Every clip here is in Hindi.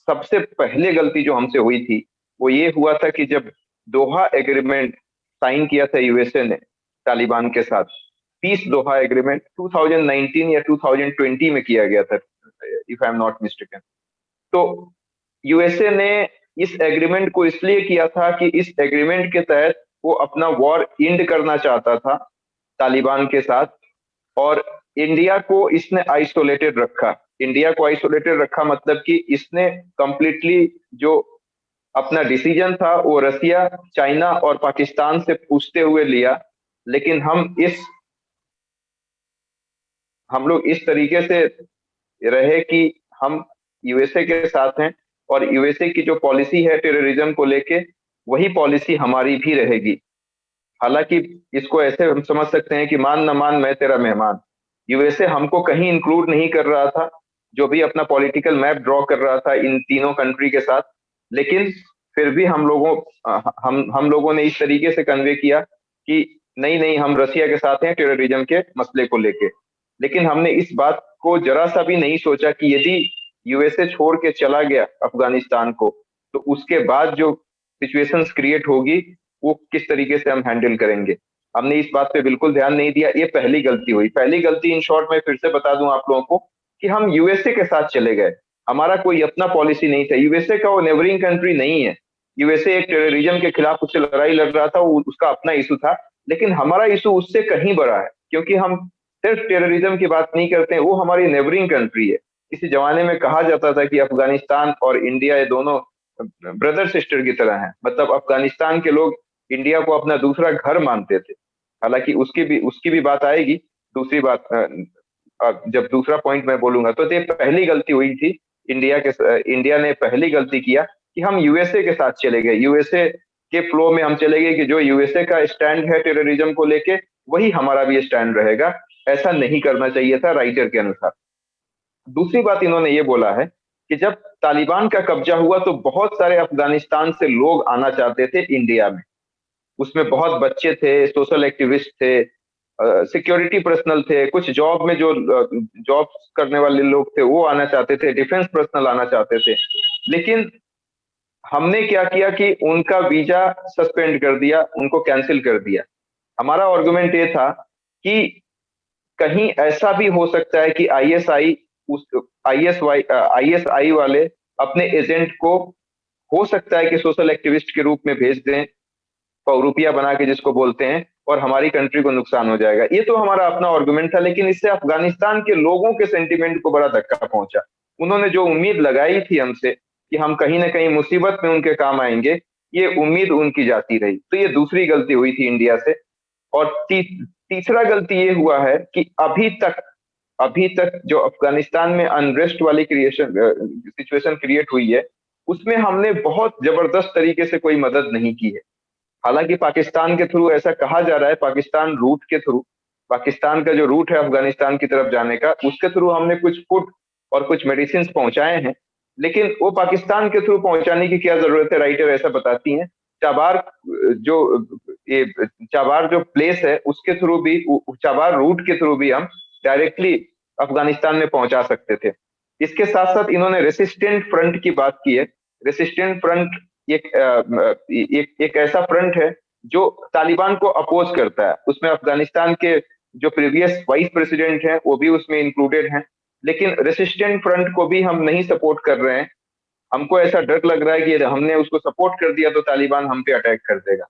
सबसे पहले गलती जो हमसे हुई थी वो ये हुआ था कि जब दोहा एग्रीमेंट साइन किया था यूएसए ने तालिबान के साथ, पीस दोहा एग्रीमेंट 2019 या 2020 में किया गया था, if I am not mistaken. तो यूएसए ने इस एग्रीमेंट को इसलिए किया था कि इस एग्रीमेंट के तहत वो अपना वॉर एंड करना चाहता था तालिबान के साथ, और इंडिया को इसने आइसोलेटेड रखा। इंडिया को आइसोलेटेड रखा मतलब कि इसने कंप्लीटली जो अपना डिसीजन था वो रसिया, चाइना और पाकिस्तान से पूछते हुए लिया। लेकिन हम लोग इस तरीके से रहे कि हम यूएसए के साथ हैं, और यूएसए की जो पॉलिसी है टेररिज्म को लेके, वही पॉलिसी हमारी भी रहेगी। हालांकि इसको ऐसे हम समझ सकते हैं कि मान न मान मैं तेरा मेहमान। यूएसए हमको कहीं इंक्लूड नहीं कर रहा था, जो भी अपना पॉलिटिकल मैप ड्रॉ कर रहा था इन तीनों कंट्री के साथ। लेकिन फिर भी हम लोगों ने इस तरीके से कन्वे किया कि नहीं नहीं, हम रसिया के साथ हैं टेररिज्म के मसले को लेके। लेकिन हमने इस बात को जरा सा भी नहीं सोचा कि यदि यूएसए छोड़ के चला गया अफगानिस्तान को, तो उसके बाद जो सिचुएशंस क्रिएट होगी वो किस तरीके से हम हैंडल करेंगे। हमने इस बात पे बिल्कुल ध्यान नहीं दिया। ये पहली गलती हुई। पहली गलती इन शॉर्ट में फिर से बता दूं आप लोगों को कि हम यूएसए के साथ चले गए। हमारा कोई अपना पॉलिसी नहीं था। यूएसए का वो नेबरिंग कंट्री नहीं है। यूएसए एक टेररिज्म के खिलाफ उससे लड़ाई लड़ रहा था, वो उसका अपना इशू था। लेकिन हमारा इशू उससे कहीं बड़ा है, क्योंकि हम सिर्फ टेररिज्म की बात नहीं करते हैं, वो हमारी नेबरिंग कंट्री है। इसी जमाने में कहा जाता था कि अफगानिस्तान और इंडिया ये दोनों ब्रदर सिस्टर की तरह हैं। मतलब अफगानिस्तान के लोग इंडिया को अपना दूसरा घर मानते थे। हालांकि उसकी भी बात आएगी। दूसरी बात, जब दूसरा पॉइंट मैं बोलूंगा, तो ये पहली गलती हुई थी। इंडिया ने पहली गलती किया कि हम यूएसए के साथ चले गए। यूएसए के फ्लो में हम चले गए कि जो यूएसए का स्टैंड है टेररिज्म को लेके, वही हमारा भी स्टैंड रहेगा। ऐसा नहीं करना चाहिए था राइटर के अनुसार। दूसरी बात इन्होंने ये बोला है कि जब तालिबान का कब्जा हुआ तो बहुत सारे अफगानिस्तान से लोग आना चाहते थे इंडिया में। उसमें बहुत बच्चे थे, सोशल एक्टिविस्ट थे, सिक्योरिटी पर्सनल थे, कुछ जॉब में जो जॉब करने वाले लोग थे वो आना चाहते थे, डिफेंस पर्सनल आना चाहते थे। लेकिन हमने क्या किया कि उनका वीजा सस्पेंड कर दिया, उनको कैंसिल कर दिया। हमारा आर्गुमेंट ये था कि कहीं ऐसा भी हो सकता है कि आईएसआई वाले अपने एजेंट को, हो सकता है कि सोशल एक्टिविस्ट के रूप में भेज दें, रुपया बना के जिसको बोलते हैं, और हमारी कंट्री को नुकसान हो जाएगा। ये तो हमारा अपना आर्गुमेंट था। लेकिन इससे अफगानिस्तान के लोगों के सेंटिमेंट को बड़ा धक्का पहुंचा। उन्होंने जो उम्मीद लगाई थी हमसे कि हम कहीं ना कहीं मुसीबत में उनके काम आएंगे, ये उम्मीद उनकी जाती रही। तो ये दूसरी गलती हुई थी इंडिया से। और तीसरा गलती ये हुआ है कि अभी तक जो अफगानिस्तान में अनरेस्ट वाली सिचुएशन क्रिएट हुई है, उसमें हमने बहुत जबरदस्त तरीके से कोई मदद नहीं की है। हालांकि पाकिस्तान के थ्रू ऐसा कहा जा रहा है, पाकिस्तान रूट के थ्रू, पाकिस्तान का जो रूट है अफगानिस्तान की तरफ जाने का, उसके थ्रू हमने कुछ फूड और कुछ मेडिसिन पहुंचाए हैं। लेकिन वो पाकिस्तान के थ्रू पहुंचाने की क्या जरूरत है, राइटर ऐसा बताती हैं। चाबार जो ये चाबार जो प्लेस है, उसके थ्रू भी, चाबार रूट के थ्रू भी हम डायरेक्टली अफगानिस्तान में पहुंचा सकते थे। इसके साथ साथ इन्होंने रेसिस्टेंट फ्रंट की बात की है। रेसिस्टेंट फ्रंट एक ऐसा फ्रंट है जो तालिबान को अपोज करता है। उसमें अफगानिस्तान के जो प्रीवियस वाइस प्रेसिडेंट हैं वो भी उसमें इंक्लूडेड हैं। लेकिन रेसिस्टेंट फ्रंट को भी हम नहीं सपोर्ट कर रहे हैं। हमको ऐसा डर लग रहा है कि हमने उसको सपोर्ट कर दिया तो तालिबान हम पे अटैक कर देगा।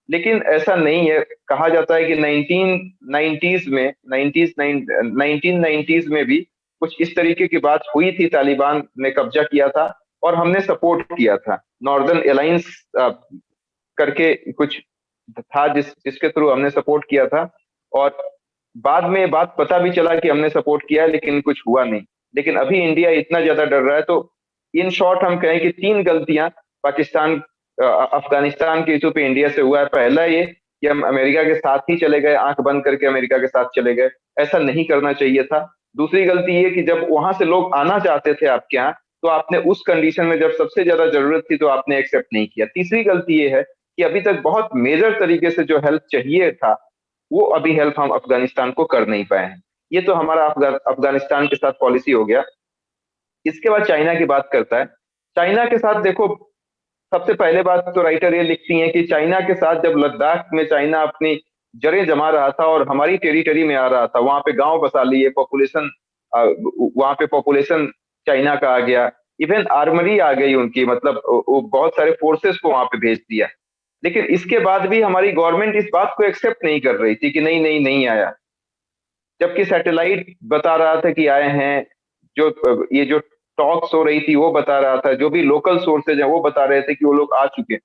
लेकिन ऐसा नहीं है। कहा जाता है कि 1990s में भी कुछ इस तरीके की बात हुई थी, तालिबान ने कब्जा किया था और हमने सपोर्ट किया था। नॉर्दर्न अलायंस करके कुछ था जिसके थ्रू हमने सपोर्ट किया था, और बाद में बात पता भी चला कि हमने सपोर्ट किया है, लेकिन कुछ हुआ नहीं। लेकिन अभी इंडिया इतना ज्यादा डर रहा है। तो इन शॉर्ट हम कहें कि 3 गलतियां पाकिस्तान अफगानिस्तान के इशू पे इंडिया से हुआ है। पहला ये कि हम अमेरिका के साथ ही चले गए, आंख बंद करके अमेरिका के साथ चले गए। ऐसा नहीं करना चाहिए था। दूसरी गलती ये कि जब वहां से लोग आना चाहते थे आपके यहाँ, तो आपने उस कंडीशन में जब सबसे ज्यादा जरूरत थी तो आपने एक्सेप्ट नहीं किया। तीसरी गलती ये है कि अभी तक बहुत मेजर तरीके से जो हेल्प चाहिए था, वो अभी हेल्प हम अफगानिस्तान को कर नहीं पाए हैं। ये तो हमारा अफगानिस्तान के साथ पॉलिसी हो गया। इसके बाद चाइना की बात करता है। चाइना के साथ देखो, सबसे पहले बात तो राइटर ये लिखती हैं कि चाइना के साथ जब लद्दाख में चाइना अपनी जड़ें जमा रहा था और हमारी टेरिटरी में आ रहा था, वहां पे गांव बसा लिए, पॉपुलेशन वहां पे पॉपुलेशन चाइना का आ गया, इवन आर्मरी आ गई उनकी, मतलब वो बहुत सारे फोर्सेस को वहां पे भेज दिया। लेकिन इसके बाद भी हमारी गवर्नमेंट इस बात को एक्सेप्ट नहीं कर रही थी कि नहीं नहीं नहीं आया, जबकि सैटेलाइट बता रहा था कि आए हैं, जो ये जो टॉक्स हो रही थी वो बता रहा था, जो भी लोकल सोर्सेज है वो बता रहे थे कि वो लोग आ चुके हैं।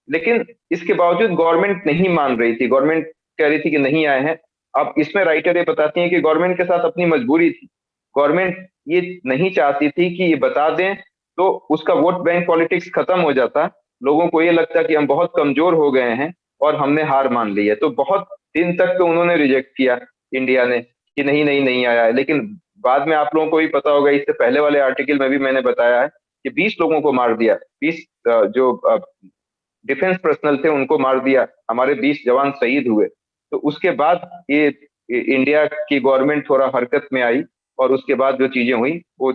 लेकिन इसके बावजूद गवर्नमेंट नहीं मान रही थी, गवर्नमेंट कह रही थी कि नहीं आए हैं। अब इसमें राइटर ये बताती हैं कि गवर्नमेंट के साथ अपनी मजबूरी थी, गवर्नमेंट ये नहीं चाहती थी कि ये बता दें तो उसका वोट बैंक पॉलिटिक्स खत्म हो जाता, लोगों को ये लगता कि हम बहुत कमजोर हो गए हैं और हमने हार मान ली है। तो बहुत दिन तक तो उन्होंने रिजेक्ट किया, इंडिया ने, कि नहीं नहीं नहीं आया है। लेकिन बाद में आप लोगों को भी पता होगा, इससे पहले वाले आर्टिकल में भी मैंने बताया है कि 20 लोगों को मार दिया, 20 जो डिफेंस पर्सनल थे उनको मार दिया, हमारे 20 जवान शहीद हुए। तो उसके बाद ये इंडिया की गवर्नमेंट थोड़ा हरकत में आई, और उसके बाद जो चीजें हुई वो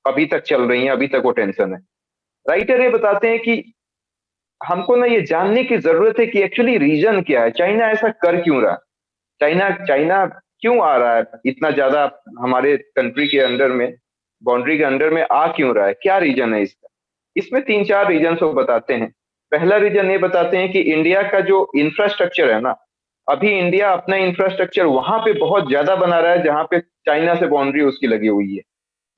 अभी तक चल रही हैं, अभी तक वो टेंशन है। राइटर ये बताते हैं कि हमको ना ये जानने की जरूरत है कि एक्चुअली रीजन क्या है, चाइना ऐसा कर क्यों रहा है, चाइना चाइना क्यों आ रहा है इतना ज्यादा हमारे कंट्री के अंडर में, बाउंड्री के अंडर में आ क्यों रहा है, क्या रीजन है इसका। इसमें तीन चार रीजन को बताते हैं। पहला रीजन ये बताते हैं कि इंडिया का जो इंफ्रास्ट्रक्चर है ना, अभी इंडिया अपना इंफ्रास्ट्रक्चर वहां पे बहुत ज्यादा बना रहा है जहां पे चाइना से बाउंड्री उसकी लगी हुई है।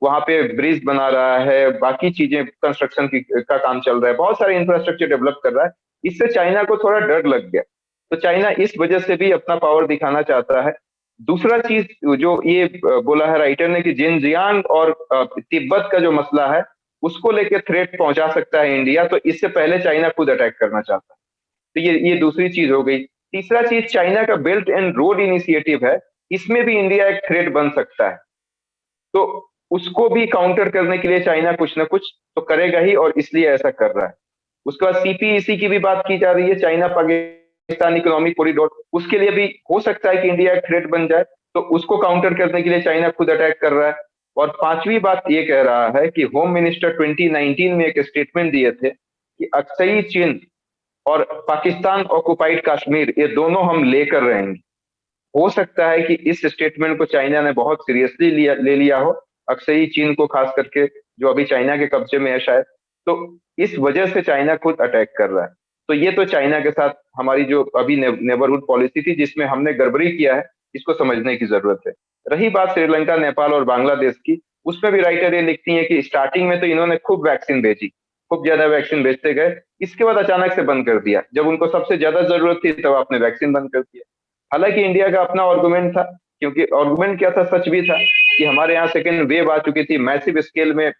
वहां पे ब्रिज बना रहा है, बाकी चीजें कंस्ट्रक्शन की का काम चल रहा है, बहुत सारे इंफ्रास्ट्रक्चर डेवलप कर रहा है। इससे चाइना को थोड़ा डर लग गया, तो चाइना इस वजह से भी अपना पावर दिखाना चाहता है। दूसरा चीज जो ये बोला है राइटर ने कि जिनजियांग और तिब्बत का जो मसला है उसको लेके थ्रेट पहुंचा सकता है इंडिया, तो इससे पहले चाइना खुद अटैक करना चाहता है। तो ये दूसरी चीज हो गई। तीसरा चीज, चाइना का बेल्ट एंड रोड इनिशिएटिव है, इसमें भी इंडिया एक थ्रेट बन सकता है। तो उसको भी काउंटर करने के लिए चाइना कुछ ना कुछ तो करेगा ही, और इसलिए ऐसा कर रहा है। उसके बाद सीपीईसी की भी बात की जा रही है, चाइना पाकिस्तान इकोनॉमिक कॉरिडोर, उसके लिए भी हो सकता है कि इंडिया एक थ्रेट बन जाए, तो उसको काउंटर करने के लिए चाइना खुद अटैक कर रहा है। और पांचवी बात ये कह रहा है कि होम मिनिस्टर 2019 में एक स्टेटमेंट दिए थे कि अक्सई चीन और पाकिस्तान ऑक्युपाइड कश्मीर ये दोनों हम लेकर रहेंगे। हो सकता है कि इस स्टेटमेंट को चाइना ने बहुत सीरियसली ले लिया हो, अक्सई चीन को खास करके, जो अभी चाइना के कब्जे में है शायद, तो इस वजह से चाइना खुद अटैक कर रहा है। तो ये तो चाइना के साथ हमारी जो अभी नेबरहुड पॉलिसी थी जिसमें हमने गड़बड़ी किया है, इसको समझने की जरूरत है। रही बात श्रीलंका, नेपाल और बांग्लादेश की, उसमें भी राइटर ये लिखती है कि स्टार्टिंग में तो इन्होंने खूब वैक्सीन भेजी, खूब ज्यादा वैक्सीन भेजते गए, इसके बाद अचानक से बंद कर दिया, जब उनको सबसे ज्यादा जरूरत थी तब आपने वैक्सीन बंद कर दिया। हालांकि इंडिया का अपना आर्गुमेंट था, क्योंकि आर्गुमेंट क्या था, सच भी था कि हमारे यहाँ सेकेंड वेव आ चुकी थी, मैसिव स्केल में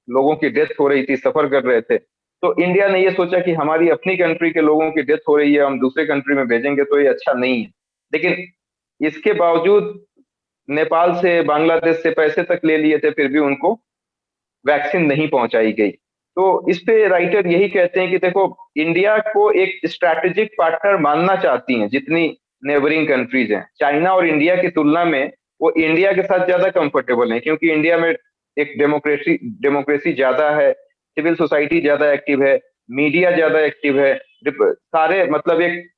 लोगों की डेथ हो रही थी, सफर कर रहे थे। तो इंडिया ने ये सोचा कि हमारी अपनी कंट्री के लोगों की डेथ हो रही है, हम दूसरे कंट्री में भेजेंगे तो ये अच्छा नहीं है। लेकिन इसके बावजूद नेपाल से, बांग्लादेश से पैसे तक ले लिए थे, फिर भी उनको वैक्सीन नहीं पहुंचाई गई। तो इस पे राइटर यही कहते हैं कि देखो, इंडिया को एक स्ट्रैटेजिक पार्टनर मानना चाहती हैं जितनी नेबरिंग कंट्रीज हैं, चाइना और इंडिया की तुलना में वो इंडिया के साथ ज्यादा कंफर्टेबल हैं, क्योंकि इंडिया में एक डेमोक्रेसी डेमोक्रेसी ज्यादा है, सिविल सोसाइटी ज्यादा एक्टिव है, मीडिया ज्यादा एक्टिव है, सारे मतलब एक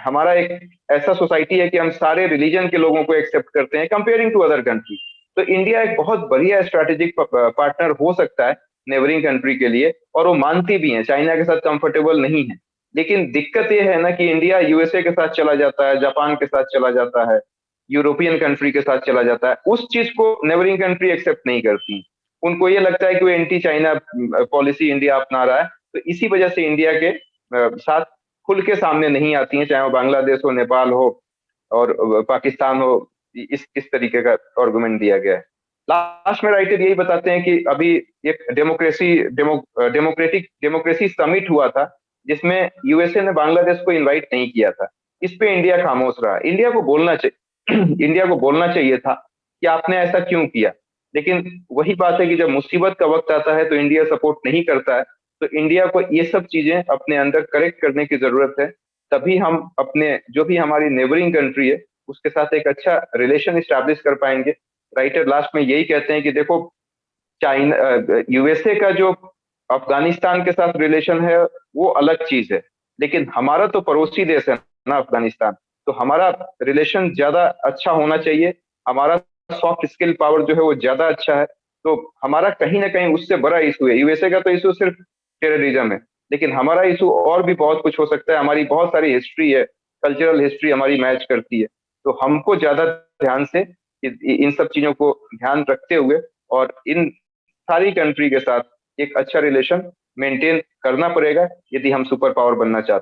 हमारा एक ऐसा सोसाइटी है कि हम सारे रिलीजन के लोगों को एक्सेप्ट करते हैं कंपेयरिंग टू अदर कंट्री। तो इंडिया एक बहुत बढ़िया स्ट्रैटेजिक पार्टनर हो सकता है नेबरिंग कंट्री के लिए, और वो मानती भी है, चाइना के साथ कंफर्टेबल नहीं है। लेकिन दिक्कत ये है ना कि इंडिया यूएसए के साथ चला जाता है, जापान के साथ चला जाता है, यूरोपियन कंट्री के साथ चला जाता है, उस चीज को नेबरिंग कंट्री एक्सेप्ट नहीं करती। उनको ये लगता है कि वो एंटी चाइना पॉलिसी इंडिया अपना रहा है, तो इसी वजह से इंडिया के साथ खुल के सामने नहीं आती हैं, चाहे वो बांग्लादेश हो, नेपाल हो और पाकिस्तान हो। इस तरीके का आर्गुमेंट दिया गया है। लास्ट में राइटर यही बताते हैं कि अभी एक डेमोक्रेसी समिट हुआ था जिसमें यूएसए ने बांग्लादेश को इनवाइट नहीं किया था। इस पे इंडिया खामोश रहा। इंडिया को बोलना चाहिए इंडिया को बोलना चाहिए था कि आपने ऐसा क्यों किया। लेकिन वही बात है कि जब मुसीबत का वक्त आता है तो इंडिया सपोर्ट नहीं करता है। तो इंडिया को ये सब चीजें अपने अंदर करेक्ट करने की जरूरत है, तभी हम अपने जो भी हमारी नेबरिंग कंट्री है उसके साथ एक अच्छा रिलेशन स्टैब्लिश कर पाएंगे। राइटर लास्ट में यही कहते हैं कि देखो, चाइना यूएसए का जो अफगानिस्तान के साथ रिलेशन है वो अलग चीज है, लेकिन हमारा तो पड़ोसी देश है ना अफगानिस्तान। तो हमारा रिलेशन ज्यादा अच्छा होना चाहिए, हमारा सॉफ्ट स्किल पावर जो है वो ज्यादा अच्छा है। तो हमारा कहीं ना कहीं उससे बड़ा इशू है, यूएसए का तो इशू सिर्फ टेररिज्म है, लेकिन हमारा इशू और भी बहुत कुछ हो सकता है। हमारी बहुत सारी हिस्ट्री है, कल्चरल हिस्ट्री हमारी मैच करती है। तो हमको ज्यादा ध्यान से इन सब चीजों को ध्यान रखते हुए और इन सारी कंट्री के साथ एक अच्छा रिलेशन मेंटेन करना पड़ेगा, यदि हम सुपर पावर बनना चाहते हैं।